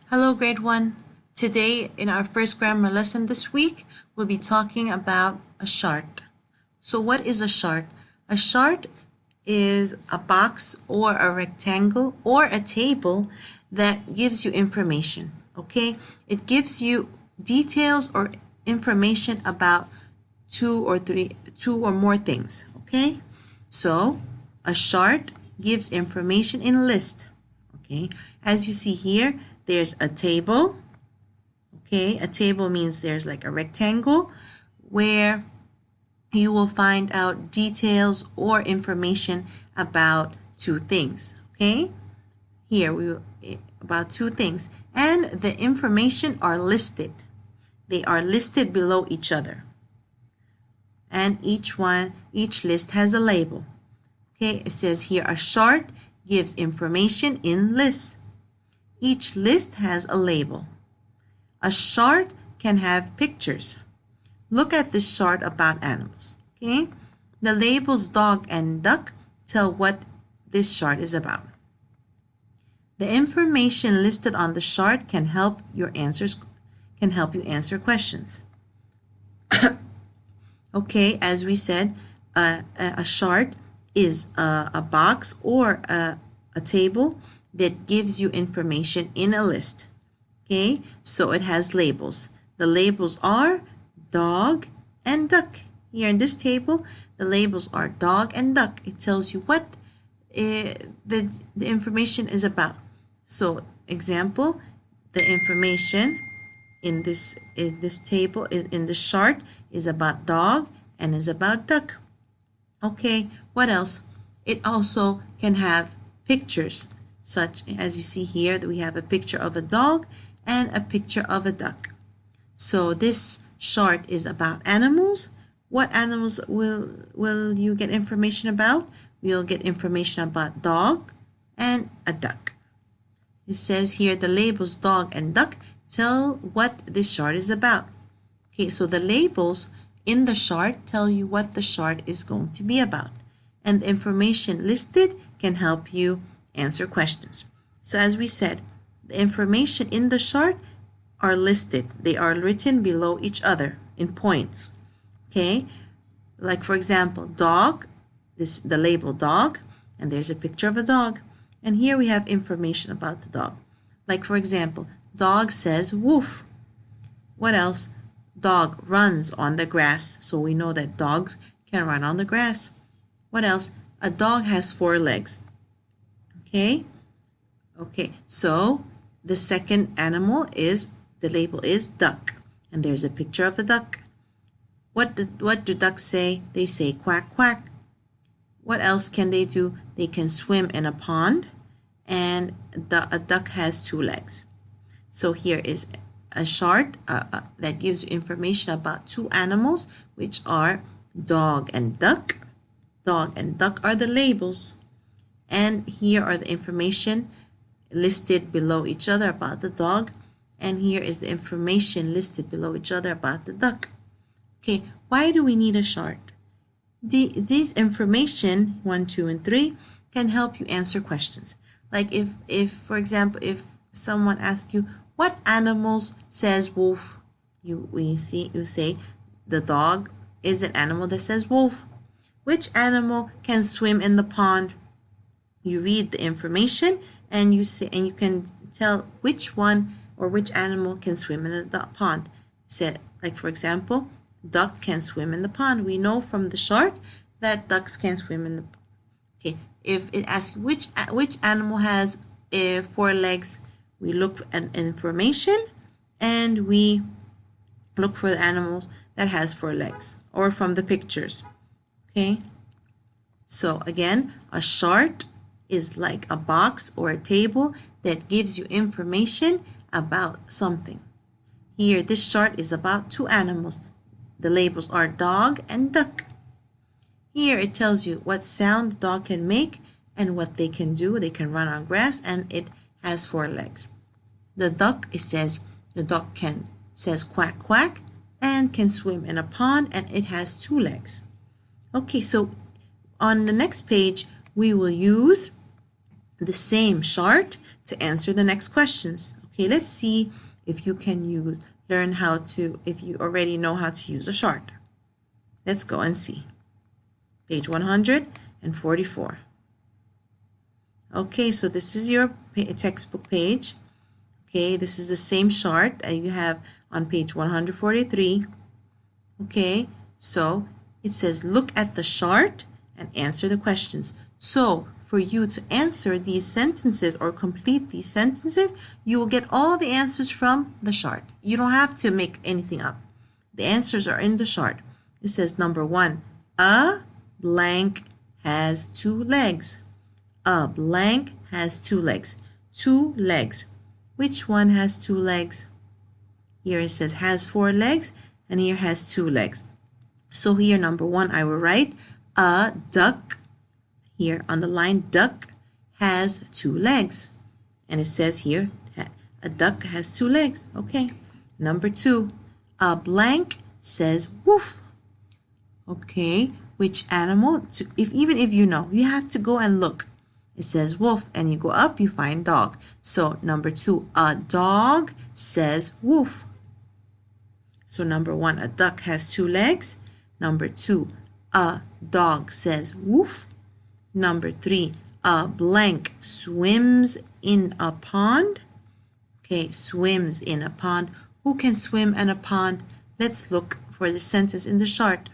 Hello, grade 1. Today, in our first grammar lesson this week, we'll be talking about a chart. So what is a chart? A chart is a box or a rectangle or a table that gives you information, okay? It gives you details or information about two or more things, okay? So a chart gives information in a list, okay? As you see here, there's a table, okay? A table means there's like a rectangle where you will find out details or information about two things, okay? Here about two things, and the information are listed. They are listed below each other, and each list has a label. Okay, it says here a chart gives information in lists. Each list has a label. A chart can have pictures. Look at this chart about animals. Okay, the labels dog and duck tell what this chart is about. The information listed on the chart can help you answer questions. Okay, as we said, a chart is a box or a table that gives you information in a list. Okay, so it has labels. The labels are dog and duck. Here in this table, the labels are dog and duck. It tells you what the information is about. So, example, the information in this table, in this chart, is about dog and is about duck. Okay, what else? It also can have pictures, such as you see here that we have a picture of a dog and a picture of a duck. So this chart is about animals. What animals will you get information about? We'll get information about dog and a duck. It says here the labels dog and duck tell what this chart is about. Okay, so the labels in the chart tell you what the chart is going to be about. And the information listed can help you answer questions. So as we said, the information in the chart are listed. They are written below each other in points. Okay, like for example, dog, the label dog, and there's a picture of a dog. And here we have information about the dog. Like for example, dog says woof. What else? Dog runs on the grass. So we know that dogs can run on the grass. What else? A dog has 4 legs. Okay? Okay, so the second animal is, the label is duck. And there's a picture of a duck. What do ducks say? They say quack, quack. What else can they do? They can swim in a pond, and a duck has 2 legs. So here is a chart that gives you information about 2 animals, which are dog and duck. Dog and duck are the labels. And here are the information listed below each other about the dog. And here is the information listed below each other about the duck. Okay, why do we need a chart? These information, 1, 2, and 3, can help you answer questions. Like if for example, if someone asks you, what animals says wolf? You say the dog is an animal that says wolf. Which animal can swim in the pond? You read the information and you can tell which one or which animal can swim in the pond. Say, like for example, duck can swim in the pond. We know from the chart that ducks can swim in the pond. Okay, if it asks which animal has 4 legs, we look at information and we look for the animal that has 4 legs, or from the pictures. Okay, so again, a chart is like a box or a table that gives you information about something. Here, this chart is about 2 animals. The labels are dog and duck. Here it tells you what sound the dog can make and what they can do. They can run on grass, and it has 4 legs. The duck, it says the duck says quack quack and can swim in a pond, and it has 2 legs. Okay, so on the next page we will use the same chart to answer the next questions. Okay, let's see if you can learn how to, if you already know how to use a chart. Let's go and see. Page 144. Okay, so this is your textbook page. Okay, this is the same chart you have on page 143. Okay, so it says look at the chart and answer the questions. So for you to answer these sentences or complete these sentences, you will get all the answers from the chart. You don't have to make anything up. The answers are in the chart. It says number 1, a blank has 2 legs. A blank has 2 legs. 2 legs. Which one has 2 legs? Here it says has 4 legs, and here has 2 legs. So here, number 1, I will write a duck. Here on the line, duck has 2 legs. And it says here, a duck has 2 legs. Okay. Number 2, a blank says woof. Okay, which animal? Even if you know, you have to go and look. It says wolf, and you go up, you find dog. So number 2, a dog says woof. So number 1, a duck has 2 legs. Number 2, a dog says woof. Number 3, a blank swims in a pond. Okay, swims in a pond. Who can swim in a pond? Let's look for the sentence in the chart.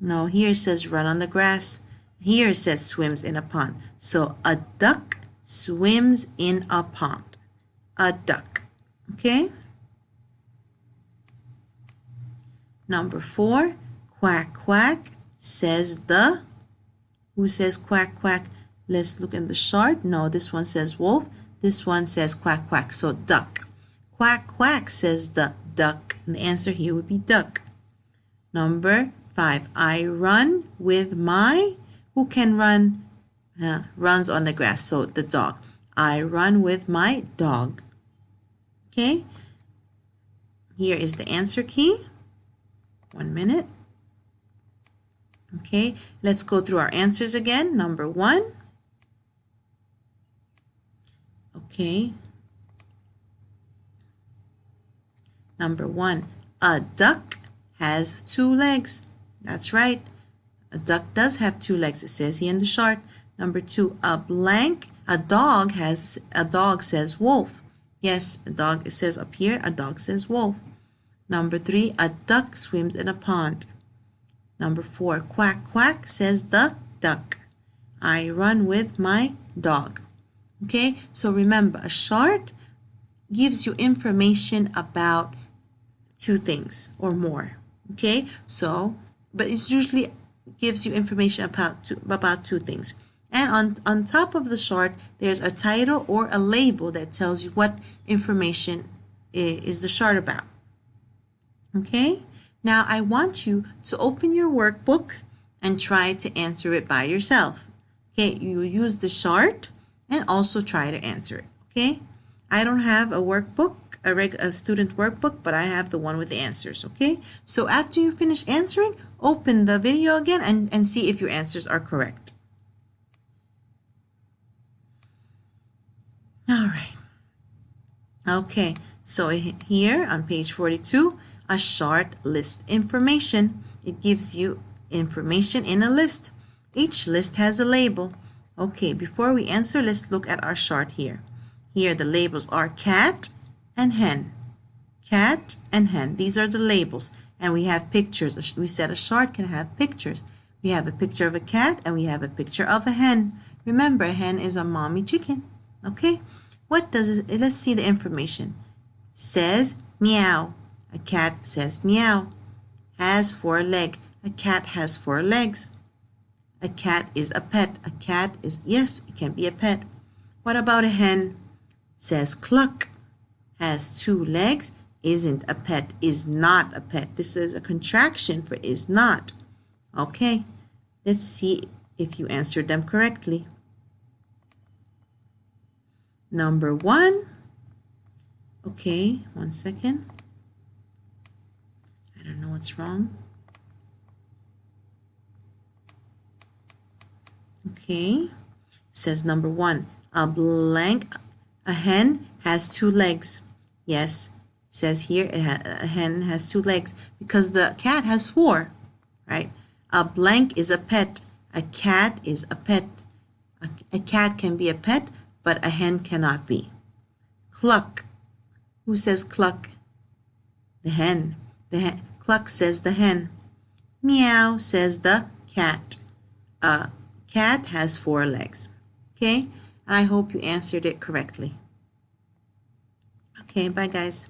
No, here it says run on the grass. Here it says swims in a pond. So a duck swims in a pond. A duck. Okay? Number 4, quack, quack, says the. Who says quack, quack? Let's look in the chart. No, this one says wolf. This one says quack, quack. So duck. Quack, quack, says the duck. And the answer here would be duck. Number 5, I run with my. Who can run? Runs on the grass. So the dog. I run with my dog. Okay? Here is the answer key. 1 minute. Okay, let's go through our answers again. Number 1. Okay. Number 1, a duck has 2 legs. That's right. A duck does have 2 legs. It says here in the chart. Number 2, a dog says wolf. Yes, a dog, it says up here, a dog says wolf. Number 3, a duck swims in a pond. Number 4, quack, quack, says the duck. I run with my dog. Okay, so remember, a chart gives you information about 2 things or more. Okay, so, but it usually gives you information about 2 things. And on top of the chart, there's a title or a label that tells you what information is the chart about. Okay, now I want you to open your workbook and try to answer it by yourself. Okay, you use the chart and also try to answer it. Okay, I don't have a workbook, a student workbook, but I have the one with the answers. Okay, so after you finish answering, open the video again and see if your answers are correct. All right. Okay, so here on page 42, a chart lists information. It gives you information in a list. Each list has a label. Okay, before we answer, let's look at our chart here. Here the labels are cat and hen. Cat and hen. These are the labels. And we have pictures. We said a chart can have pictures. We have a picture of a cat and we have a picture of a hen. Remember, a hen is a mommy chicken. Okay, what does it? Let's see the information. Says meow. A cat says meow. Has 4 legs. A cat has 4 legs. A cat is a pet. A cat is, yes, it can be a pet. What about a hen? Says cluck. Has 2 legs. Isn't a pet. Is not a pet. This is a contraction for is not. Okay, let's see if you answered them correctly. Number 1. Okay, 1 second. I don't know what's wrong. Okay, it says number 1, a hen has 2 legs. Yes, says here a hen has 2 legs because the cat has 4, right? A blank is a pet. A cat is a pet. A cat can be a pet, but a hen cannot be. Cluck. Who says cluck? The hen. Cluck says the hen. Meow says the cat. A cat has 4 legs. Okay? And I hope you answered it correctly. Okay, bye guys.